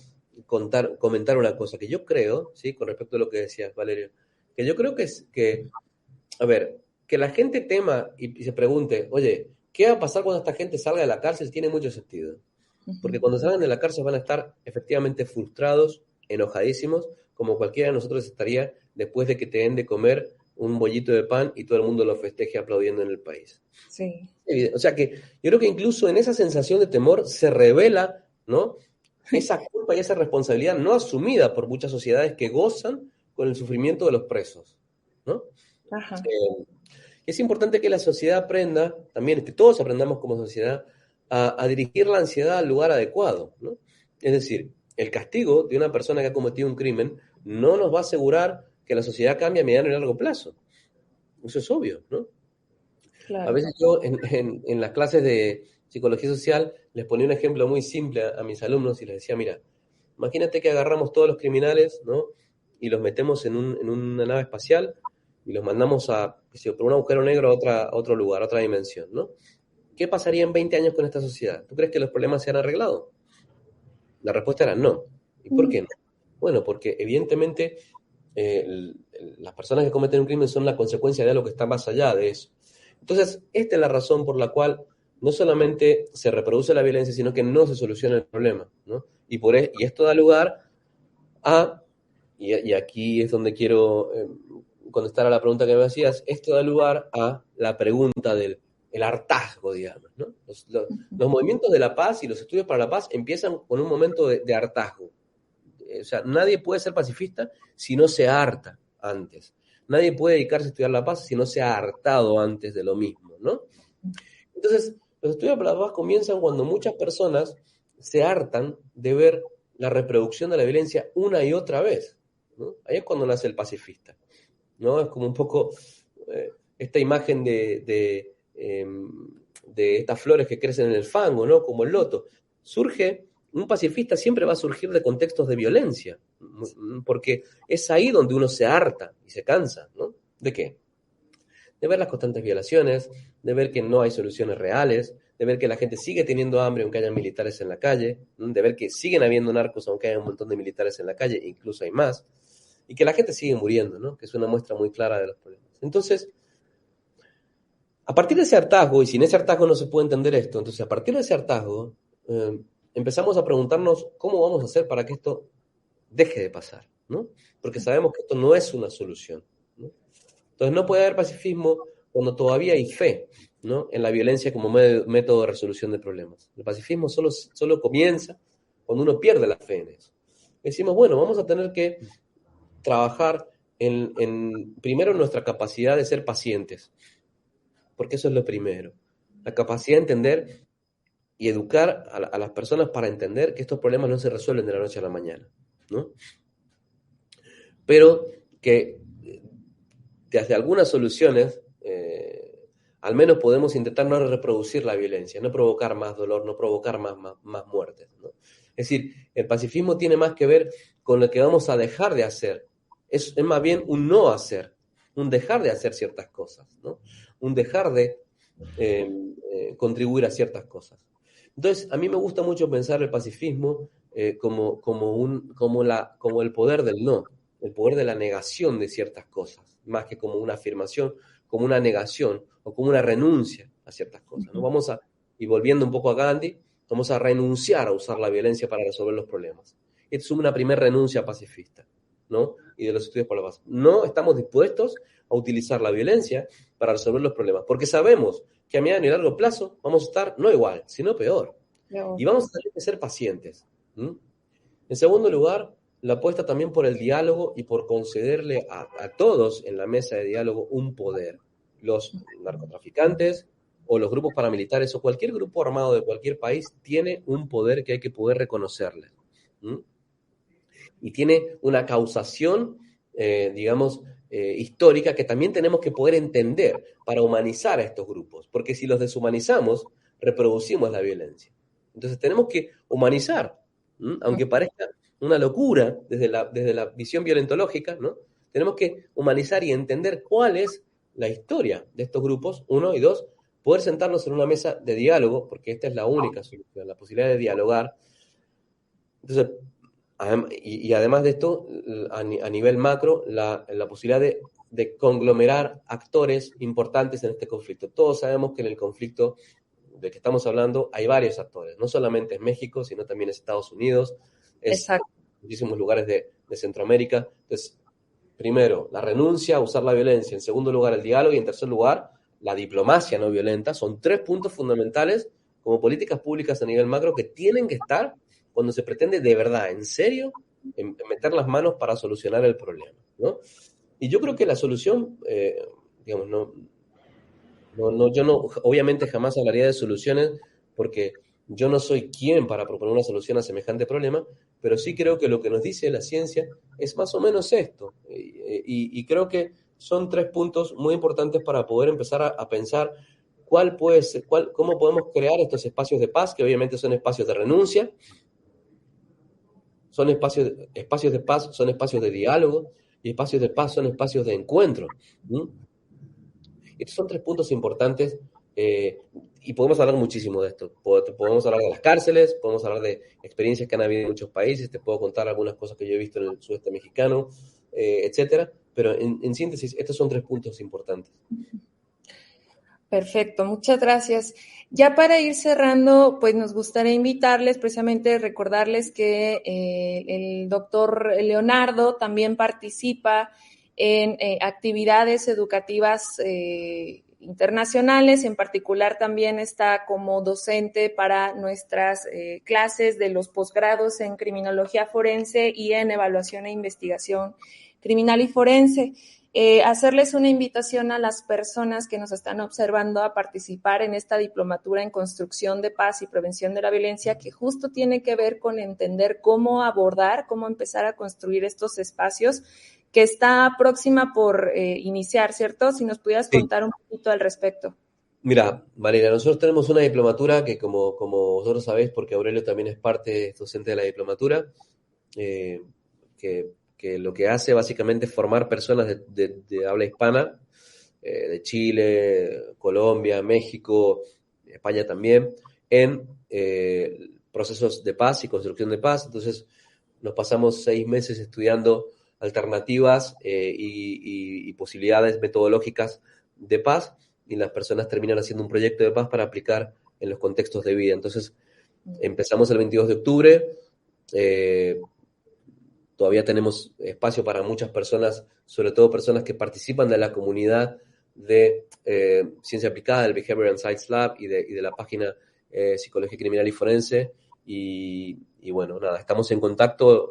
comentar una cosa que yo creo, ¿sí? Con respecto a lo que decías, Valerio, que yo creo que es que, a ver, que la gente tema y se pregunte, oye, ¿qué va a pasar cuando esta gente salga de la cárcel? Tiene mucho sentido. Porque cuando salgan de la cárcel van a estar efectivamente frustrados, enojadísimos, como cualquiera de nosotros estaría después de que te den de comer un bollito de pan y todo el mundo lo festeje aplaudiendo en el país. Sí. O sea que yo creo que incluso en esa sensación de temor se revela, ¿no? Esa culpa y esa responsabilidad no asumida por muchas sociedades que gozan con el sufrimiento de los presos, ¿no? Ajá. Es importante que la sociedad aprenda, también que todos aprendamos como sociedad, a dirigir la ansiedad al lugar adecuado, ¿no? Es decir, el castigo de una persona que ha cometido un crimen no nos va a asegurar que la sociedad cambie a mediano y largo plazo. Eso es obvio, ¿no? A Claro. veces yo en las clases de psicología social les ponía un ejemplo muy simple a mis alumnos y les decía, mira, imagínate que agarramos todos los criminales, ¿no? Y los metemos en una nave espacial y los mandamos qué sé yo, por un agujero negro a otro lugar, a otra dimensión, ¿no? ¿Qué pasaría en 20 años con esta sociedad? ¿Tú crees que los problemas se han arreglado? La respuesta era no. ¿Y por qué no? Bueno, porque evidentemente las personas que cometen un crimen son la consecuencia de algo que está más allá de eso. Entonces, esta es la razón por la cual no solamente se reproduce la violencia, sino que no se soluciona el problema, ¿no? Y esto da lugar a, y aquí es donde quiero contestar a la pregunta que me hacías, esto da lugar a la pregunta del el hartazgo, digamos, ¿no? Los movimientos de la paz y los estudios para la paz empiezan con un momento de hartazgo. O sea, nadie puede ser pacifista si no se harta antes. Nadie puede dedicarse a estudiar la paz si no se ha hartado antes de lo mismo, ¿no? Entonces, los estudios para la paz comienzan cuando muchas personas se hartan de ver la reproducción de la violencia una y otra vez, ¿no? Ahí es cuando nace el pacifista, ¿no? Es como un poco esta imagen de estas flores que crecen en el fango, ¿no? Como el loto. Un pacifista siempre va a surgir de contextos de violencia, porque es ahí donde uno se harta y se cansa, ¿no? ¿De qué? De ver las constantes violaciones, de ver que no hay soluciones reales, de ver que la gente sigue teniendo hambre aunque haya militares en la calle, de ver que siguen habiendo narcos aunque haya un montón de militares en la calle, incluso hay más, y que la gente sigue muriendo, ¿no? Que es una muestra muy clara de los problemas. Entonces, A partir de ese hartazgo, y sin ese hartazgo no se puede entender esto, entonces a partir de ese hartazgo empezamos a preguntarnos cómo vamos a hacer para que esto deje de pasar, ¿no? Porque sabemos que esto no es una solución, ¿no? Entonces no puede haber pacifismo cuando todavía hay fe, ¿no?, en la violencia como método de resolución de problemas. El pacifismo solo comienza cuando uno pierde la fe en eso. Decimos, bueno, vamos a tener que trabajar primero en nuestra capacidad de ser pacientes, porque eso es lo primero. La capacidad de entender y educar a las personas para entender que estos problemas no se resuelven de la noche a la mañana, ¿no? Pero que desde algunas soluciones, al menos podemos intentar no reproducir la violencia, no provocar más dolor, no provocar más muertes, ¿no? Es decir, el pacifismo tiene más que ver con lo que vamos a dejar de hacer. Es más bien un no hacer, un dejar de hacer ciertas cosas, ¿no? Un dejar de contribuir a ciertas cosas. Entonces, a mí me gusta mucho pensar el pacifismo como el poder del no, el poder de la negación de ciertas cosas, más que como una afirmación, como una negación o como una renuncia a ciertas cosas, ¿no? Y volviendo un poco a Gandhi, vamos a renunciar a usar la violencia para resolver los problemas. Esta es una primera renuncia pacifista, ¿no? Y de los estudios por la paz. No estamos dispuestos a utilizar la violencia para resolver los problemas, porque sabemos que a mediano y largo plazo vamos a estar no igual, sino peor. No. Y vamos a tener que ser pacientes. En segundo lugar, la apuesta también por el diálogo y por concederle a todos en la mesa de diálogo un poder. Los narcotraficantes o los grupos paramilitares o cualquier grupo armado de cualquier país tiene un poder que hay que poder reconocerle. Y tiene una causación, histórica que también tenemos que poder entender para humanizar a estos grupos. Porque si los deshumanizamos, reproducimos la violencia. Entonces tenemos que humanizar, aunque parezca una locura desde la visión violentológica, ¿no? Tenemos que humanizar y entender cuál es la historia de estos grupos, uno, y dos, poder sentarnos en una mesa de diálogo, porque esta es la única solución, la posibilidad de dialogar. Entonces, y además de esto, a nivel macro, la posibilidad de conglomerar actores importantes en este conflicto. Todos sabemos que en el conflicto del que estamos hablando hay varios actores, no solamente es México, sino también es Estados Unidos, es muchísimos lugares de Centroamérica. Entonces, primero, la renuncia a usar la violencia, en segundo lugar, el diálogo, y en tercer lugar, la diplomacia no violenta. Son 3 puntos fundamentales como políticas públicas a nivel macro que tienen que estar cuando se pretende de verdad, en serio, en meter las manos para solucionar el problema, ¿no? Y yo creo que la solución, yo no, obviamente jamás hablaría de soluciones porque yo no soy quien para proponer una solución a semejante problema, pero sí creo que lo que nos dice la ciencia es más o menos esto. Y creo que son 3 puntos muy importantes para poder empezar a pensar cómo podemos crear estos espacios de paz, que obviamente son espacios de renuncia, son espacios de paz, son espacios de diálogo, y espacios de paz son espacios de encuentro. Estos son 3 puntos importantes, y podemos hablar muchísimo de esto. Podemos hablar de las cárceles, podemos hablar de experiencias que han habido en muchos países, te puedo contar algunas cosas que yo he visto en el sudeste mexicano, etcétera, pero en síntesis, estos son 3 puntos importantes. Perfecto, muchas gracias. Ya para ir cerrando, pues nos gustaría invitarles, precisamente recordarles que el doctor Leonardo también participa en actividades educativas internacionales, en particular también está como docente para nuestras clases de los posgrados en criminología forense y en evaluación e investigación criminal y forense. Hacerles una invitación a las personas que nos están observando a participar en esta diplomatura en construcción de paz y prevención de la violencia, que justo tiene que ver con entender cómo abordar, cómo empezar a construir estos espacios, que está próxima por iniciar, ¿cierto? Si nos pudieras contar un poquito al respecto. Mira, Valeria, nosotros tenemos una diplomatura que, como vosotros sabéis, porque Aurelio también es docente de la diplomatura, que lo que hace básicamente es formar personas de habla hispana, de Chile, Colombia, México, España también, en procesos de paz y construcción de paz. Entonces, nos pasamos 6 meses estudiando alternativas y posibilidades metodológicas de paz, y las personas terminan haciendo un proyecto de paz para aplicar en los contextos de vida. Entonces, empezamos el 22 de octubre, todavía tenemos espacio para muchas personas, sobre todo personas que participan de la comunidad de Ciencia Aplicada, del Behavioral Science Lab y de la página Psicología Criminal y Forense. Y bueno, nada, estamos en contacto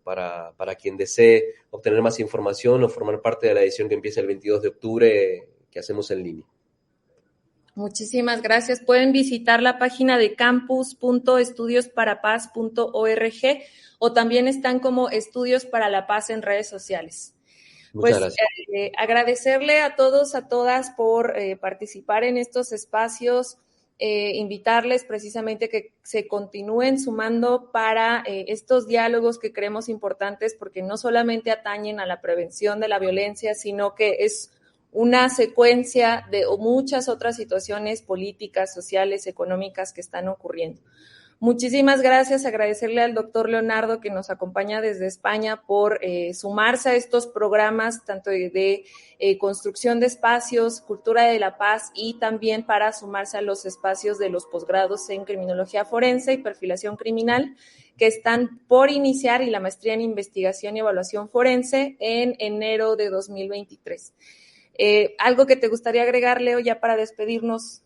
para quien desee obtener más información o formar parte de la edición que empieza el 22 de octubre que hacemos en línea. Muchísimas gracias. Pueden visitar la página de campus.estudiosparapaz.org o también están como Estudios para la Paz en redes sociales. Muchas gracias. Agradecerle a todos, a todas por participar en estos espacios, invitarles precisamente que se continúen sumando para estos diálogos que creemos importantes porque no solamente atañen a la prevención de la violencia, sino que es una secuencia de muchas otras situaciones políticas, sociales, económicas que están ocurriendo. Muchísimas gracias, agradecerle al doctor Leonardo que nos acompaña desde España por sumarse a estos programas, tanto de construcción de espacios, cultura de la paz y también para sumarse a los espacios de los posgrados en criminología forense y perfilación criminal que están por iniciar y la maestría en investigación y evaluación forense en enero de 2023. ¿Algo que te gustaría agregar, Leo, ya para despedirnos?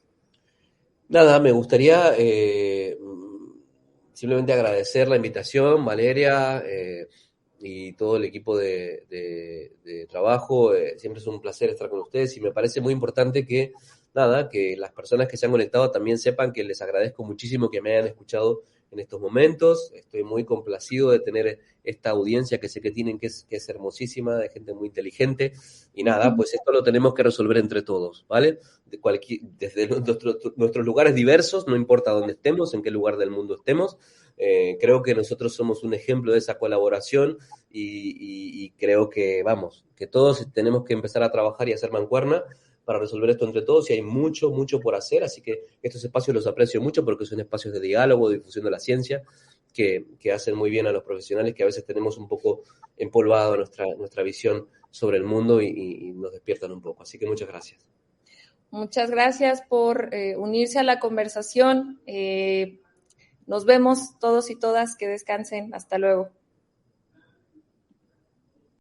Nada, me gustaría simplemente agradecer la invitación, Valeria, y todo el equipo de trabajo. Siempre es un placer estar con ustedes y me parece muy importante que las personas que se han conectado también sepan que les agradezco muchísimo que me hayan escuchado en estos momentos. Estoy muy complacido de tener esta audiencia que sé que tienen, que es hermosísima, de gente muy inteligente. Y nada, pues esto lo tenemos que resolver entre todos, ¿vale? Desde nuestros lugares diversos, no importa dónde estemos, en qué lugar del mundo estemos. Creo que nosotros somos un ejemplo de esa colaboración y creo que, que todos tenemos que empezar a trabajar y hacer mancuerna para resolver esto entre todos y hay mucho, mucho por hacer, así que estos espacios los aprecio mucho porque son espacios de diálogo, de difusión de la ciencia, que hacen muy bien a los profesionales que a veces tenemos un poco empolvado nuestra visión sobre el mundo y nos despiertan un poco, así que muchas gracias. Muchas gracias por unirse a la conversación. Nos vemos todos y todas, que descansen. Hasta luego.